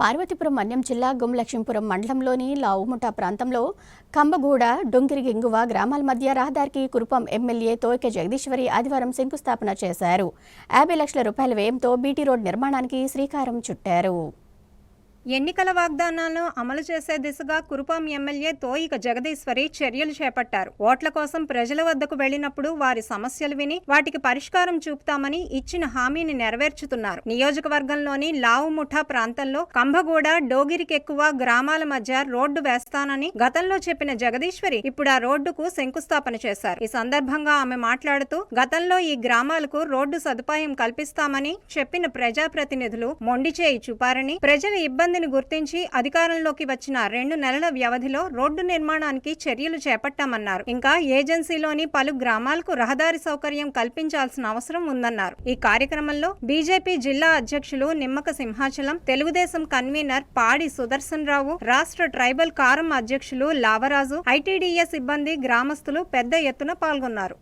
పార్వతీపురం మన్యం జిల్లా గుంలక్ష్మీపురం మండలంలోని లావుముఠా ప్రాంతంలో కంబగూడ, డొంగిరిగింగువ గ్రామాల మధ్య రహదారికి కురుపాం ఎమ్మెల్యే తోయక జగదీశ్వరి ఆదివారం శంకుస్థాపన చేశారు. 50 లక్షల రూపాయల వ్యయంతో బీటీ రోడ్ నిర్మాణానికి శ్రీకారం చుట్టారు. ఎన్నికల వాగ్దానాలను అమలు చేసే దిశగా కురుపాం ఎమ్మెల్యే తోయిక జగదీశ్వరి చర్యలు చేపట్టారు. ఓట్ల కోసం ప్రజల వద్దకు వెళ్లినప్పుడు వారి సమస్యలు విని వాటికి పరిష్కారం చూపుతామని ఇచ్చిన హామీని నెరవేర్చుతున్నారు. నియోజకవర్గంలోని లావుముఠా ప్రాంతంలో కంబగూడ, డోగిరికెక్కువ గ్రామాల మధ్య రోడ్డు వేస్తానని గతంలో చెప్పిన జగదీశ్వరి ఇప్పుడు ఆ రోడ్డుకు శంకుస్థాపన చేశారు. ఈ సందర్భంగా ఆమె మాట్లాడుతూ, గతంలో ఈ గ్రామాలకు రోడ్డు సదుపాయం కల్పిస్తామని చెప్పిన ప్రజాప్రతినిధులు మొండి చేయి చూపారని, ప్రజల ఇబ్బందిని గుర్తించి అధికారంలోకి వచ్చిన 2 నెలల వ్యవధిలో రోడ్డు నిర్మాణానికి చర్యలు చేపట్టామన్నారు. ఇంకా ఏజెన్సీలోని పలు గ్రామాలకు రహదారి సౌకర్యం కల్పించాల్సిన అవసరం ఉందన్నారు. ఈ కార్యక్రమంలో బీజేపీ జిల్లా అధ్యక్షులు నిమ్మక సింహాచలం, తెలుగుదేశం కన్వీనర్ పాడి సుదర్శన్ రావు, రాష్ట్ర ట్రైబల్ కారం అధ్యక్షులు లావరాజు, ఐటీడీఏ సిబ్బంది, గ్రామస్తులు పెద్ద ఎత్తున పాల్గొన్నారు.